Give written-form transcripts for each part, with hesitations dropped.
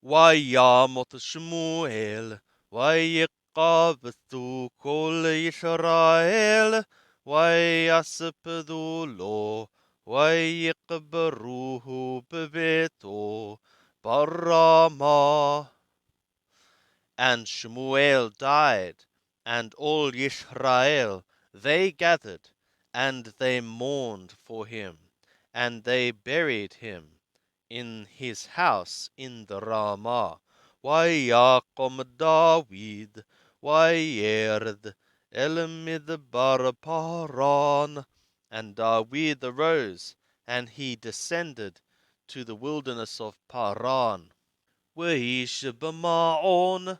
וימות שמואל, ויקבצו כל ישראל, ויספדו לו, ויקברוהו בביתו ברמה. And Shmuel died, and all Yisrael, they gathered, and they mourned for him, and they buried him in his house in the Ramah. Vayakom David, Vayerd El Midbar Paran. And David arose, and he descended to the wilderness of Paran. Veish b'ma'on,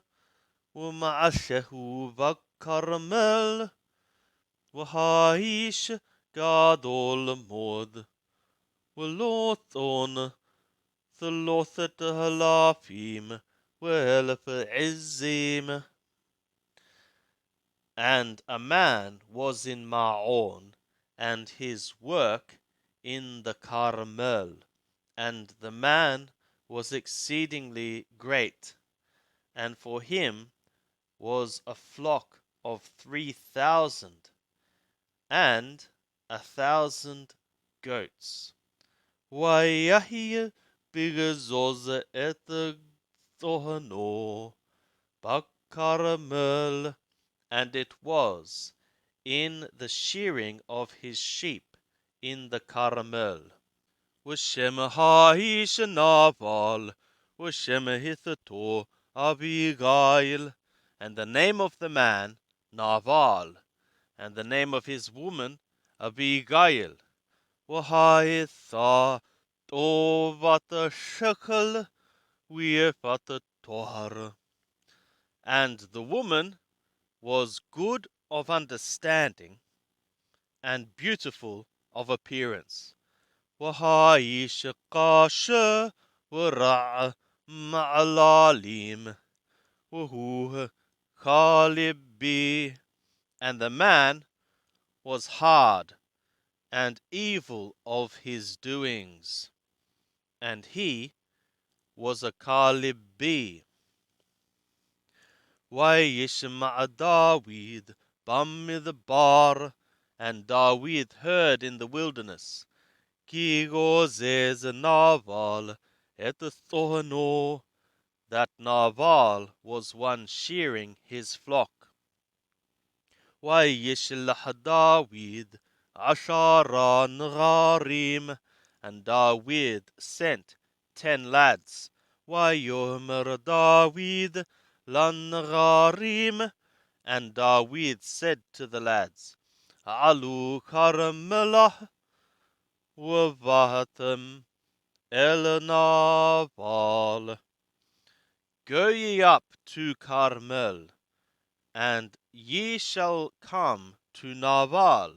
V'ma'ashehu v'karmel, V'ha'ish gadol mod, V'lothon Thalothet halafim, V'elef izzim. And a man was in Ma'on, and his work in the Carmel, and the man was exceedingly great, and for him was a flock of 3,000, and 1,000 goats. Wayahi bigazoz et Tohano Bakarmel, and it was in the shearing of his sheep in the Carmel. Washem ha'ish naval, Washem hithato Abigail, and the name of the man Naval, and the name of his woman Abigail. Waha'itha tovat shekel, Wiefat tohar. And the woman was good of understanding, and beautiful of appearance. Waha'ish kasha wara' ma'alalim, Wahu Kalibi. And the man was hard and evil of his doings, and he was a Kalibi. Vayishma David bamidbar, and David heard in the wilderness, Ki gozez Naval et Thohano, that Naval was one shearing his flock. Vayishlach David ashara nagarim, and David sent 10 lads. Vayomer David lanagarim, and David said to the lads, Alu Carmelah Wavahatem El Naval. Go ye up to Carmel, and ye shall come to Naval,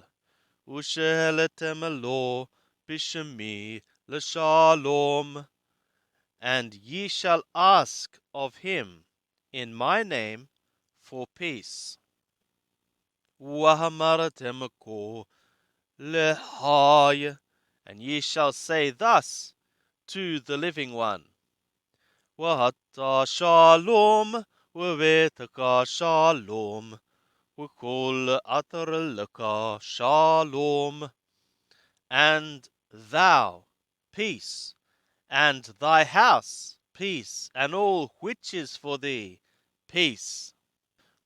Usheheletem lo bishemi l'shalom, and ye shall ask of him in my name for peace. Wahamaratem ko lehai, and ye shall say thus to the living one, Wahata shalom, Wavetaka shalom, Wakol ataralaka shalom, and thou peace, and thy house peace, and all which is for thee peace.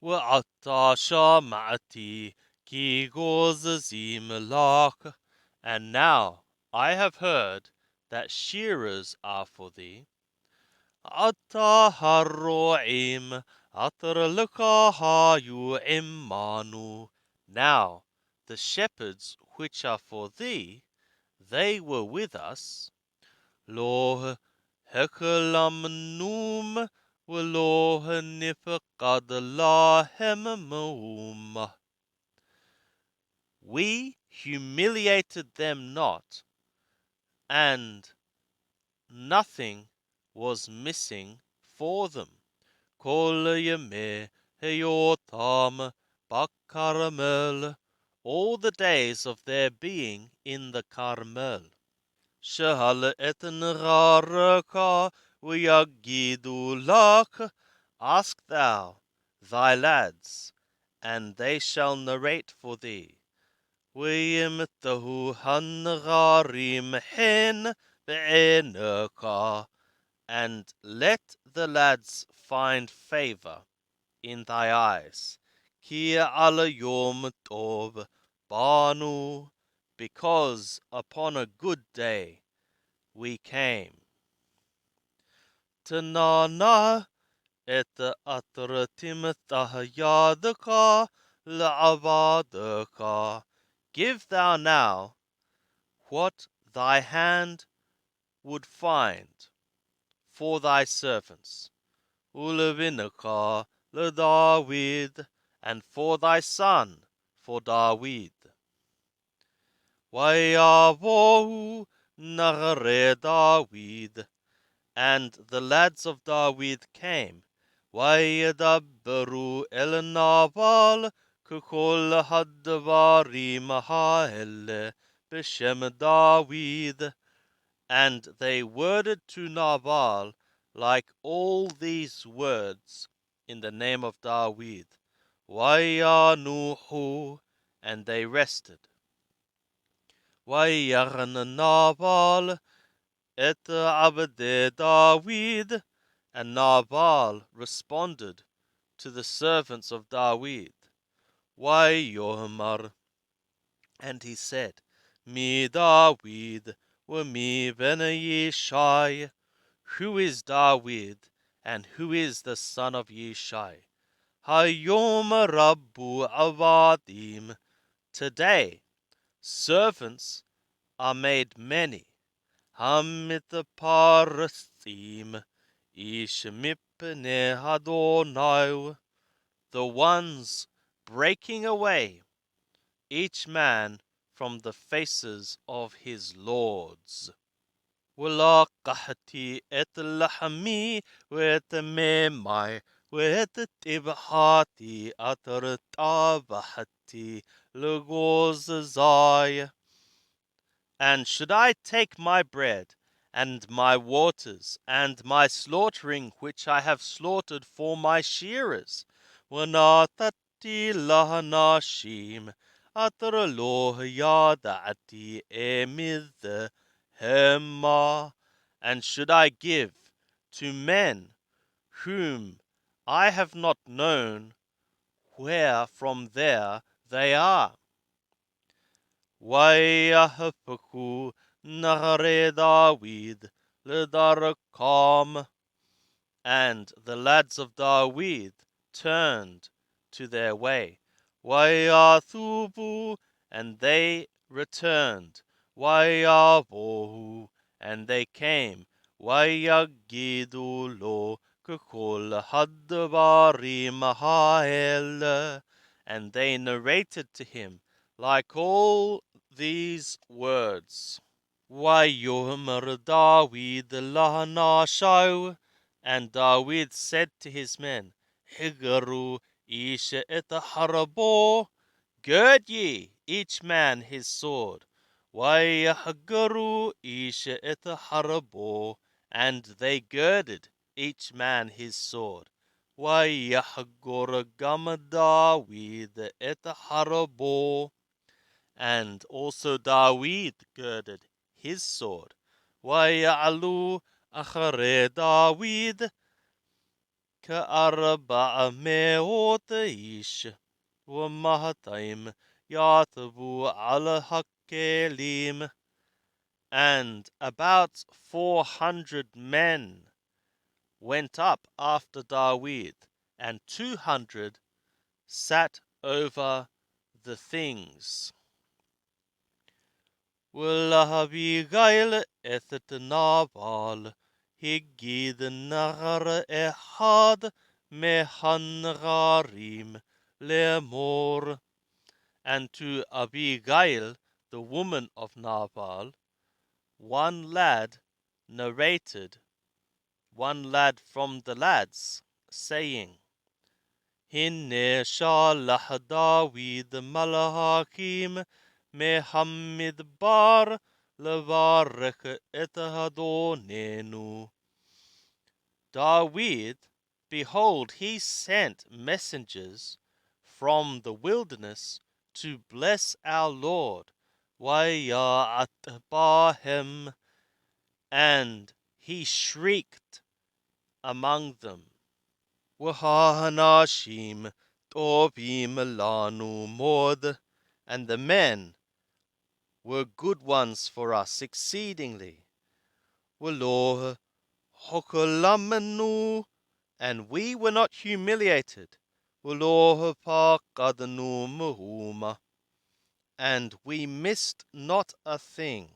Wa'ata shama'ati ki gozazim lach, and now I have heard that shearers are for thee. Ata haroim ataralaka hayu imanu, now the shepherds which are for thee, they were with us. Lo hekalamnum v'lo nifqad lahem maum. We humiliated them not, and nothing was missing for them. Kol yemeh heyotam b'Carmel, all the days of their being in the Carmel. Shehal et nerareka ויגידו לך, ask thou thy lads, and they shall narrate for thee. וימתהו הנערים הן בעיניך, and let the lads find favor in thy eyes. Ki al yom tov banu, because upon a good day we came. Tanana et atratim tahyadaka la'avadaka. Give thou now what thy hand would find for thy servants. Ulevinaka le David, and for thy son, for David. Vayavohu nagare David, and the lads of David came. Vayadabberu el Nabal kukol hadvarim ha'ele b'shem David, and they worded to Nabal like all these words in the name of David. Vayanuhu, and they rested. Vayarn Nabal et abde David, and Nabal responded to the servants of David. Vayomar, and he said, Mi David, mi ben Yishai. Who is David, and who is the son of Yishai? Hayom Rabbu Avadim. Today, servants are made many. Hamit Parasim, Ish Mipne Adonai. The ones breaking away, each man from the faces of his lords. ولقحتي את לחمי ואת מימי ואת טבחתי אתר טבחתי לגוזזי. And should I take my bread, and my waters, and my slaughtering which I have slaughtered for my shearers? ונתתי לאנשים אתר לא ידעתי מזה Hema, and should I give to men whom I have not known where from there they are? Wayahpaku Nahare David Ledarakam, and the lads of David turned to their way. Wayathubu, and they returned. Wayavohu, and they came. Wayagidu lo kukul hadvarim ha'el, and they narrated to him like all these words. Wayomer David lahanashau, and David said to his men, Higaru isha et harabo, gird ye each man his sword. Wayahgaru isha et harabo, and they girded each man his sword. Wayahgor gam David et harabo, and also David girded his sword. Waya'alu achare David ka'arba'a me'ot ish ومهتيم يعتبوا على hakelim, and about 400 men went up after David, and 200 sat over the things. ולאביגיל את נבל הגיד נער אחד מהנערים לאמור, and to Abigail, the woman of Nabal, one lad narrated, one lad from the lads, saying, Hinne shalach David malahakim mehamidbar levarech et Adonenu. David, behold, he sent messengers from the wilderness to bless our Lord. Vayatbahem, and he shrieked among them. Wahanashim tovim lanu mod, and the men were good ones for us exceedingly. Walo hokolamenu, and we were not humiliated. Walo pakadanu muhuma, and we missed not a thing.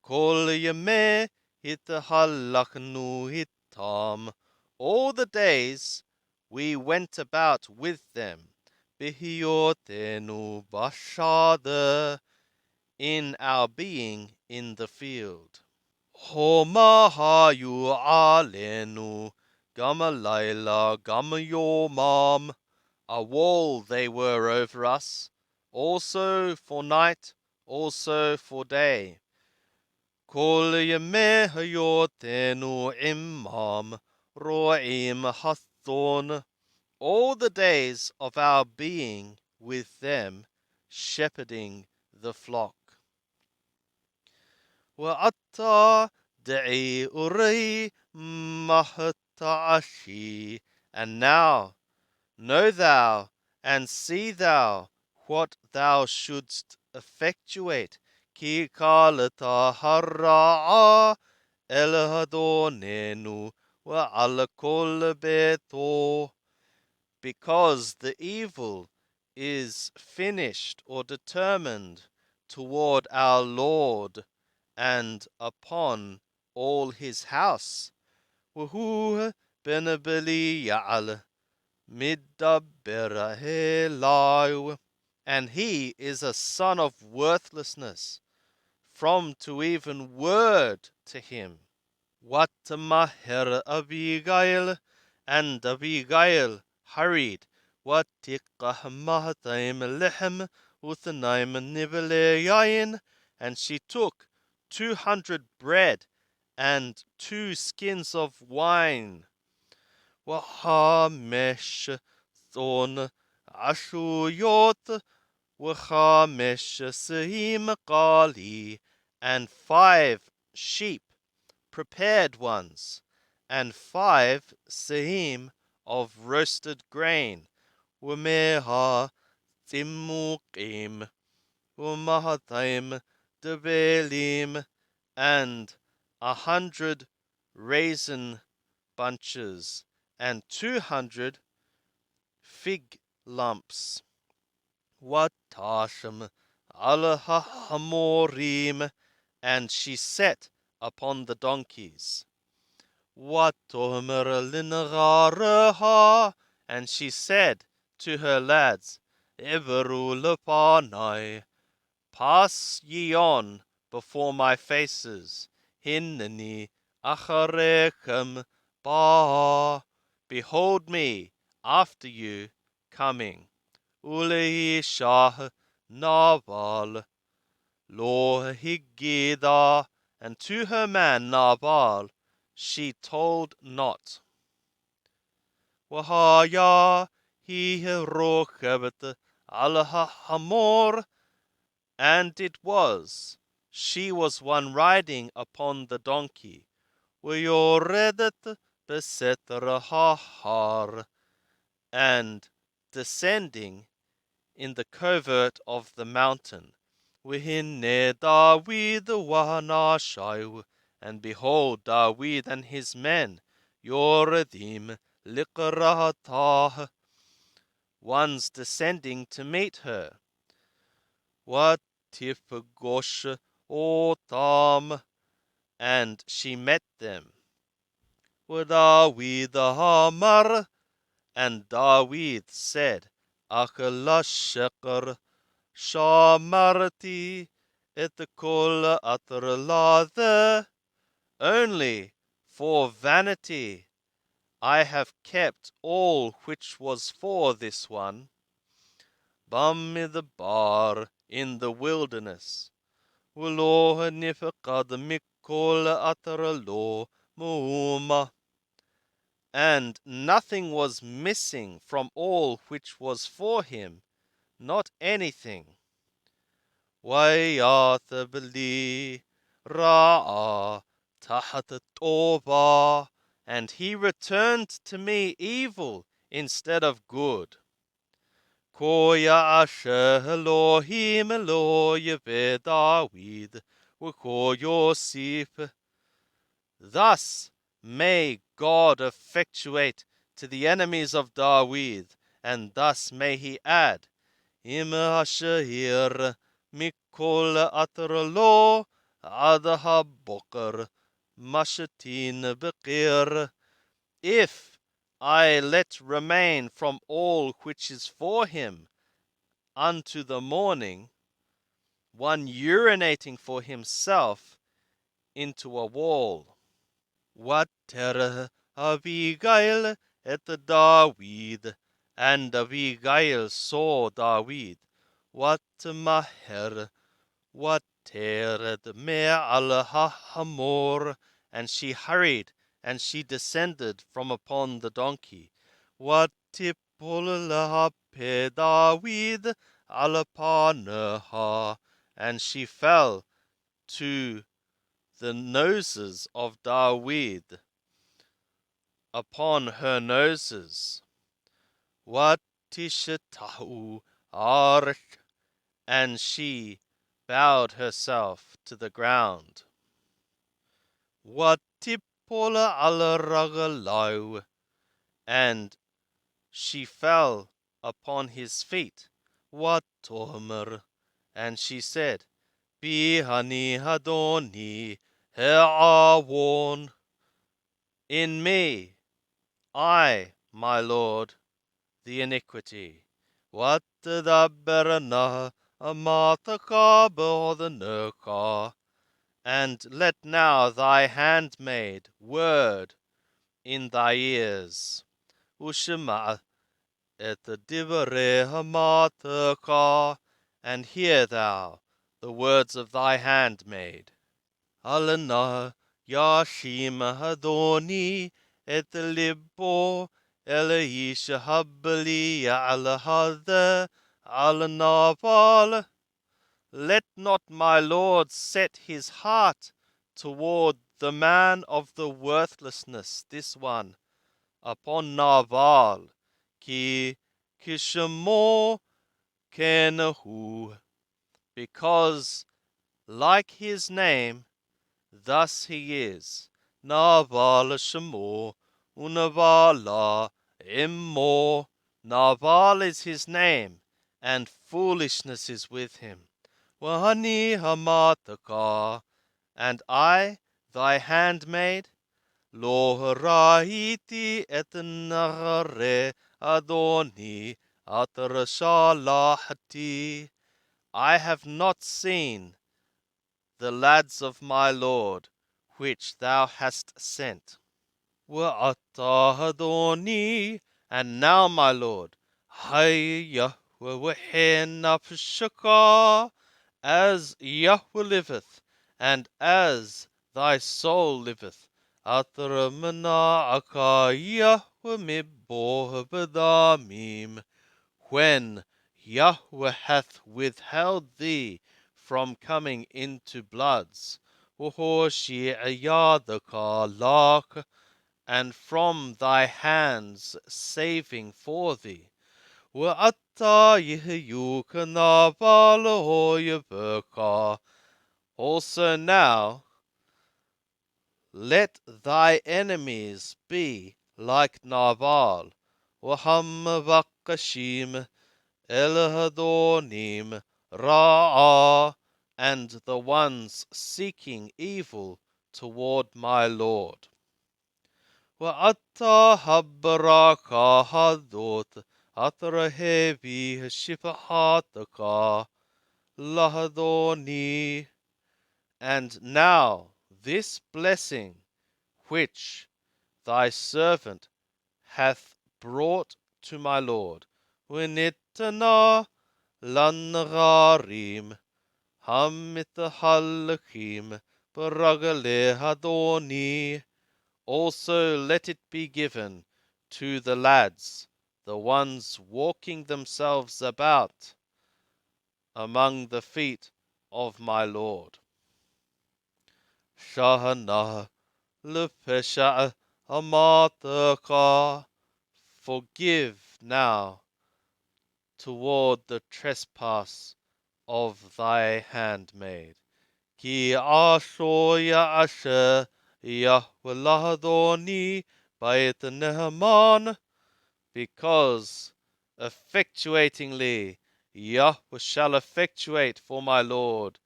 Kol yemeh hitahalaknu hitam, all the days we went about with them. Bihiotenu bashada, in our being in the field. Homahayu alenu, gamalayla gamayomam, a wall they were over us, also for night, also for day. Kol yemeh hayotenu imam, ro'im hathon, all the days of our being with them, shepherding the flock. Wa'ata da'i uri mahta'ashi, and now know thou and see thou what thou shouldst effectuate. Ki kalata harra'a el hadonenu wa al kol beto, because the evil is finished or determined toward our Lord and upon all his house. Wahu ben Belial midabber helai, and he is a son of worthlessness, from to even word to him. Watmaher Abigail, and Abigail hurried. Watikahmahtaim lehem uthanaim nibeleyain, and she took 200 bread and 2 skins of wine. Wahamesh thon ashuyot, wahamesh sehim kali, and 5 sheep, prepared ones, and 5 sehim of roasted grain. Wameha timukim, wamahataim debelim, and 100 raisin bunches, and 200 fig lumps. Watasham alahamorim, and she set upon the donkeys. Watomer linaraha, and she said to her lads, Everu lepanai, pass ye on before my faces. Hinnani acharechem ba, behold me after you coming. Ulei shah Nabal, lo higida, and to her man Nabal she told not. Wahaya he rochevet al hamor, and it was, she was one riding upon the donkey. Weyoredet beseter hahar, and descending in the covert of the mountain. Wehine David wanashai, and behold, David and his men, Yoredim liqratah, ones descending to meet her. Watifgosh otam, and she met them. David hamar, and David said, Akala sheker shamarti et kol atrlathe, only for vanity I have kept all which was for this one. Bamidbar, in the wilderness. Ulo nifqad mikol atralo muuma, and nothing was missing from all which was for him, not anything. ويعث بلي رأى تحت الطوبة, and he returned to me evil instead of good. Koya Elohim Eloye David, Wako Yosef. Thus may God effectuate to the enemies of David, and thus may he add, Im Asher Mikol Atralo Adaha Boker Mashatin Bekir. If I let remain from all which is for him unto the morning, one urinating for himself into a wall. Water Abigail et David, and Abigail saw David. What maher, what tered me al hamor, and she hurried, and she descended from upon the donkey. What tipul pe David al paneha, and she fell to the noses of David, upon her noses. What tishatahu arch, and she bowed herself to the ground. What tipola al ragalau, and she fell upon his feet. What tomer, and she said, Bihani hadoni he'awon, in me, I, my Lord, the iniquity. What the berana amataka bodhanaka, and let now thy handmaid word in thy ears. Ushema et divere hamataka, and hear thou the words of thy handmaid. Alana Yashim Hadoni et Libo Elisha Habli Alahada Alanaval. Let not my Lord set his heart toward the man of the worthlessness, this one, upon Naval, ki kishamo kenahu, because like his name, thus he is. Naval shamo unavala immo. Naval is his name, and foolishness is with him. Wahani hamataka, and I, thy handmaid, lo raiti et nagare adoni atrashalahati. I have not seen the lads of my Lord, which thou hast sent. Wa'ata adoni, and now, my Lord, hayya wehen nafshaka, as Yahweh liveth, and as thy soul liveth, atramana akaya miboh bedamim, when Yahweh hath withheld thee from coming into bloods, and from thy hands saving for thee. Also now, let thy enemies be like Nabal, Wahamavakashim, Elhadonim, Ra'ah, and the ones seeking evil toward my Lord. Wa'ata habaraka hadot, atrahevi shifahataka, lahadoni. And now this blessing which thy servant hath brought to my Lord, Winitana lanrarim, hamithahalakim, baragale hadoni, Also let it be given to the lads, the ones walking themselves about among the feet of my Lord. Shahana lepesha amataka. Forgive now toward the trespass of thy handmaid. Ki ashoya asher Yahweh Bait Nehman, because effectuatingly Yahweh shall effectuate for my Lord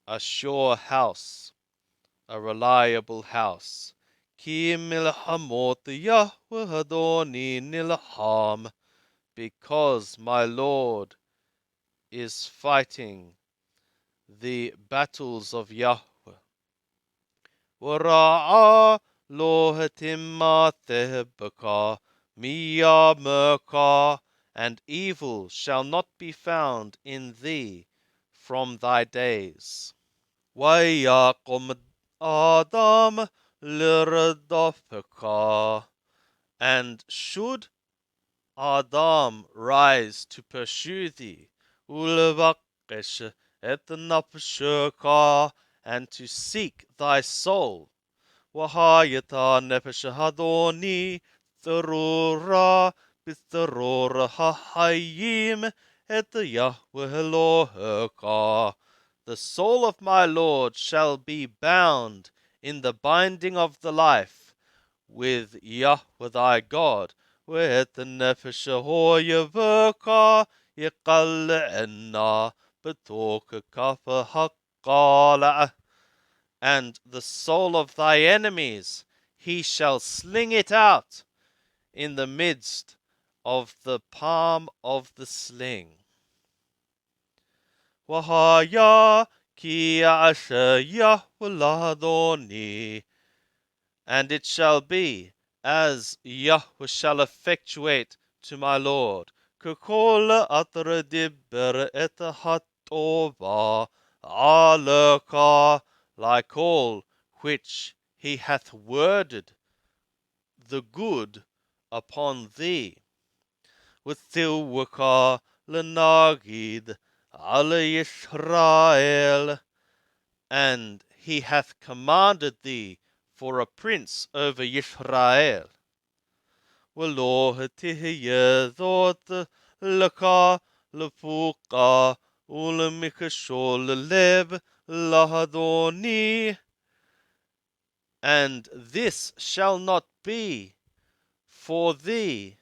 a sure house, a reliable house. Ki milhamot Yahweh Adoni nilham, because my Lord is fighting the battles of Yahweh. Wara'a lo hatimma thehbaka miyamaka, and evil shall not be found in thee from thy days. Wayaqum Adam liradafaka, and should Adam rise to pursue thee, ulvaqish et nafshaka, and to seek thy soul. Wahayata nefesh hadoni tharura bitharura hahayim et Yahweh Eloheka. The soul of my Lord shall be bound in the binding of the life with Yahweh thy God. With the nefesh hoyeveka yiqal'enna betoka kafa haqqala, and the soul of thy enemies he shall sling it out in the midst of the palm of the sling. Wahaya ki asher Yahweh, and it shall be as Yahweh shall effectuate to my Lord. Kukol atra dibber et hatova alaka, like all which he hath worded the good upon thee. With Thilwaka lenagid ala Yisrael, and he hath commanded thee for a prince over Yisrael. V'lo hetihye thot laka lefuka ulemikashol lev lahadoni, and this shall not be for thee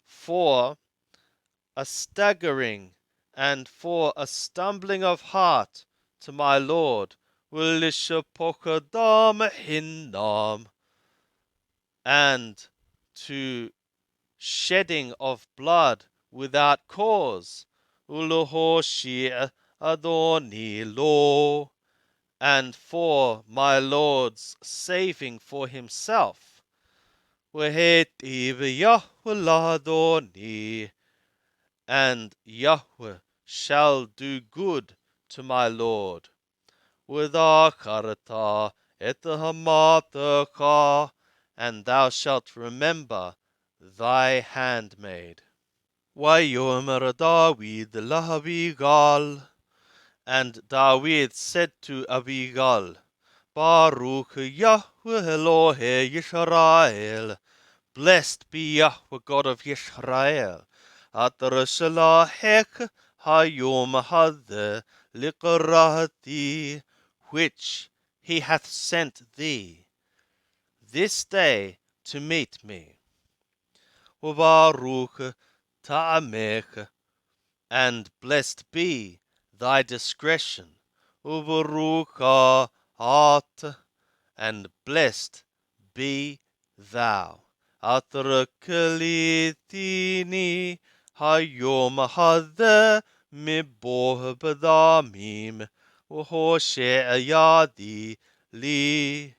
for a staggering and for a stumbling of heart to my Lord. Wilishapokadam hinnam, and to shedding of blood without cause. Uluhoshi adoni lo, and for my Lord's saving for himself. Wehetiv Yahweh ladoni, and Yahweh shall do good to my Lord. Withakarata et hamataka, and thou shalt remember thy handmaid. Wayomer David lahavigal, and David said to Abigal, Baruch Yahweh Elohe Yisrael, blessed be Yahweh God of Yisrael, Atarashalahek hayom hadeh liqarati, which he hath sent thee this day to meet me. Baruch ta'amech, and blessed be thy discretion. Ubaruch art, and blessed be thou. Atrakalitini hayom hadeh miboh badamim uhoshe ayadi li,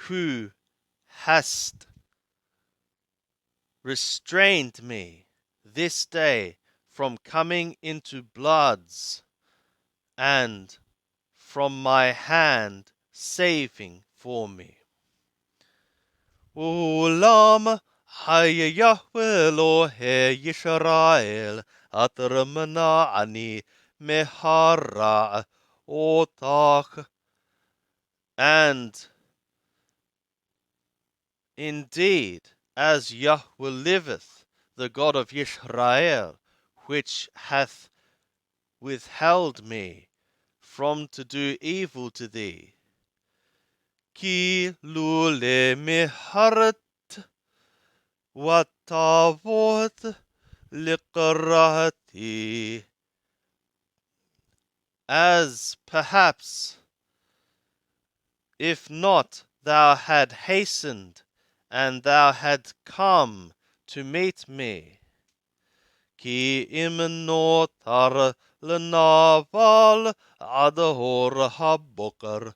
who hast restrained me this day from coming into bloods, and from my hand saving for me. Ulam Haya Yahweh Elohe Yisrael Atramana Ani Mehara Otach. And indeed, as Yahweh liveth, the God of Yisrael, which hath withheld me from to do evil to thee, Ki lule miharat watavot liqarati. As perhaps, if not thou had hastened, and thou had come to meet me, Ki imnotar lenaval adahor habokar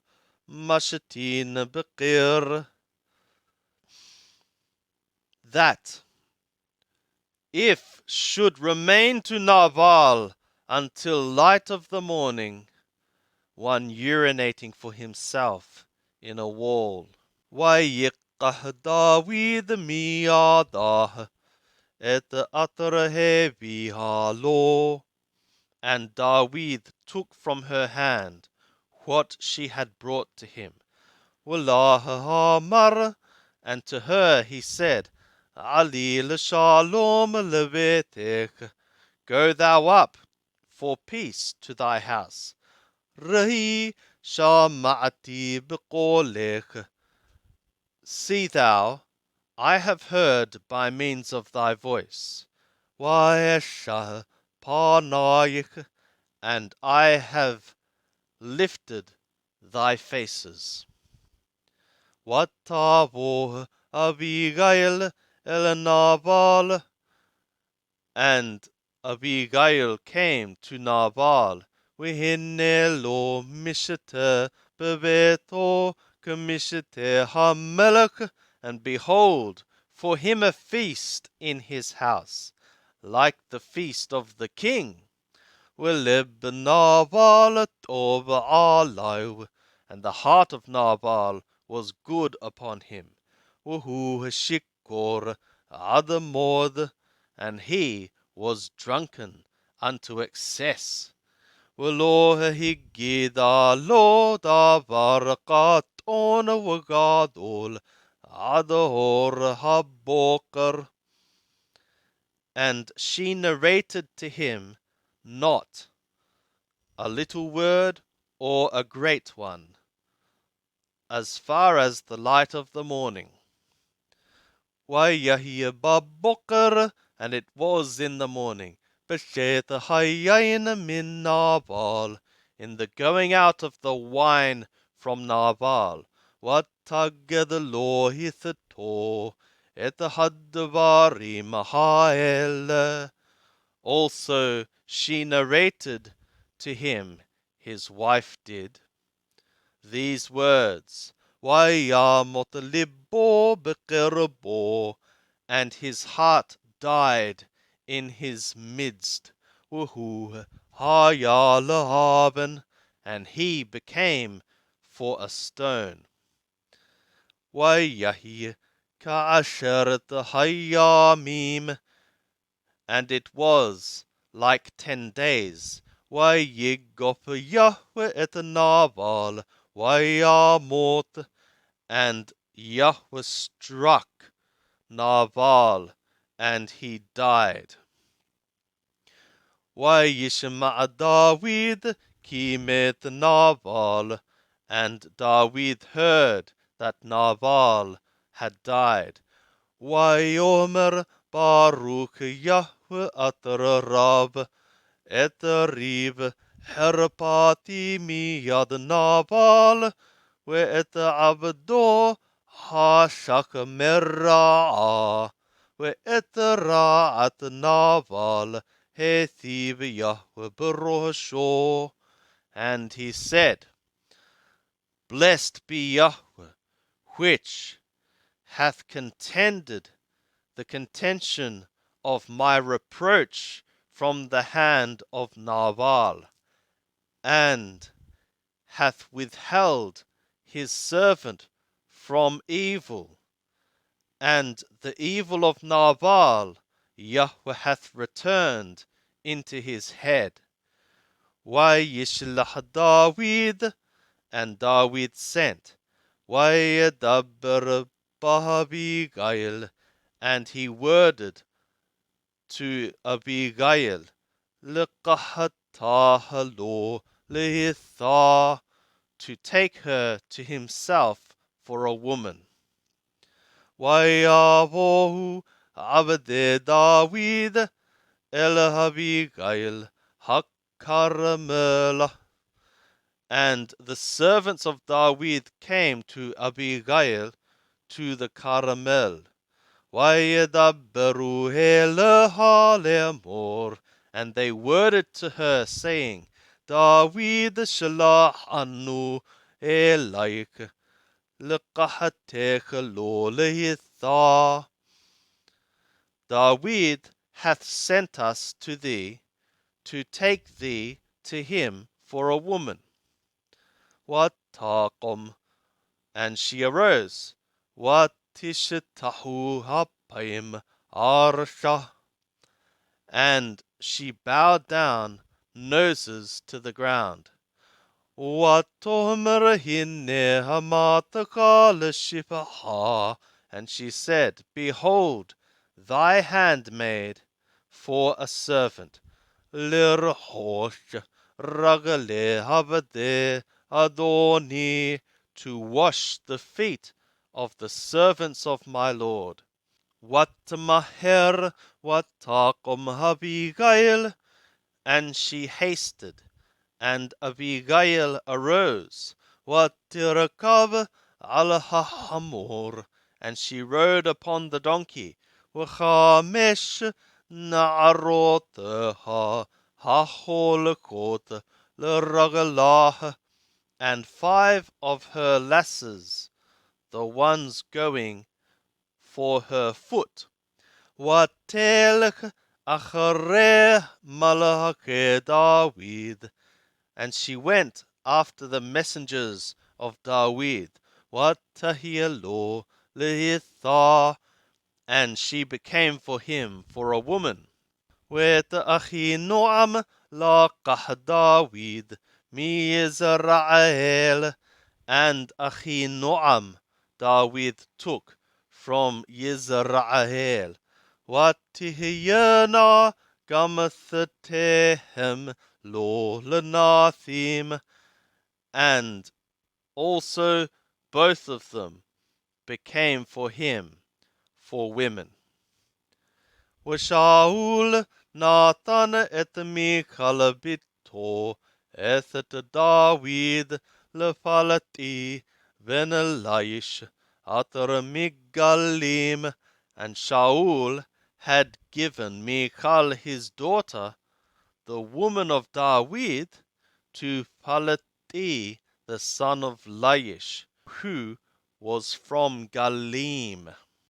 mashatin bekir. That if should remain to Naval until light of the morning, one urinating for himself in a wall. Wayiqah David miyadah et atraheviha lo. And David took from her hand what she had brought to him. Wallah Amar, and to her he said, Ali l'shalom levetech, go thou up for peace to thy house. Rahi shama'ati b'qolech, see thou, I have heard by means of thy voice. Wa'eshah panayich, and I have lifted thy faces. Watavo Abigail el Nabal, and Abigail came to Nabal. V'hinne lo mishete bebeto kemishete hamelech, and behold, for him a feast in his house, like the feast of the king. V'lib Nabal tov alav, and the heart of Nabal was good upon him. Whu shikor adamod, and he was drunken unto excess. V'lo higida lo davar katon v'gadol adahor habokar, and she narrated to him not a little word or a great one, as far as the light of the morning. Wayahi babokar, and it was in the morning. Beshet hayayin min Nabal, in the going out of the wine from Nabal. Wataged lo hithato et hadvari mahael. Also she narrated to him, his wife did, these words, Wayamot libo beqerbo, and his heart died in his midst. Wuhu hayalahaben, and he became for a stone. Wayahi ka'asheret hayamim, and it was like 10 days. Wayigop Yahweh et Nabal, Wayamot, and Yahweh struck Nabal, and he died. Wayishma David kimet Nabal, and David heard that Nabal had died. Wayomer Baruch Yahweh Atrarab et Rib Herpati miyad Nabal ve'et Abdo Hashak Mera'ah ve'et Ra'at Nabal Hethiv Yahweh Barosho. And he said, Blessed be Yahweh, which hath contended the contention of my reproach from the hand of Nabal, and hath withheld his servant from evil. And the evil of Nabal Yahweh hath returned into his head. Vayishlach David, and David sent. Vayedabber b'Abigail, and he worded to Abigail, Lekahataha lo lehitha, to take her to himself for a woman. Vayavohu abde David el Abigail hakarmela, and the servants of David came to Abigail to the Carmel. Vayedabberu eleha lemor, and they worded to her, saying, David shalach anu elaik, lekahatech lo lehitha. David hath sent us to thee, to take thee to him for a woman. Wataqom, and she arose. Watishtahu hapaim arsha, and she bowed down, noses to the ground. Watomer hinne hamataka leshipaha, and she said, Behold, thy handmaid for a servant. Lirhosh ragale habade adoni, to wash the feet of the servants of my Lord. Watmaher watakom Abigail, and she hasted, and Abigail arose. Watirakav al hamor, and she rode upon the donkey. Wachamesh na'aroteha haholokot l'ragalah, and 5 of her lasses, the ones going for her foot. Watelch achareh malacheh David, and she went after the messengers of David. Watahielo lehitha, and she became for him for a woman. Weta'achinoam laqah David mi Yisrael, and Achinoam David took from Yisrael. Watihiyana gamathatehem lo lenathim, and also both of them became for him for women. Washaul Nathan et Michal bito et David lefalati ben Elish atar Migalim, and Shaul had given Michal his daughter, the woman of David, to Palati the son of Laish, who was from Galim.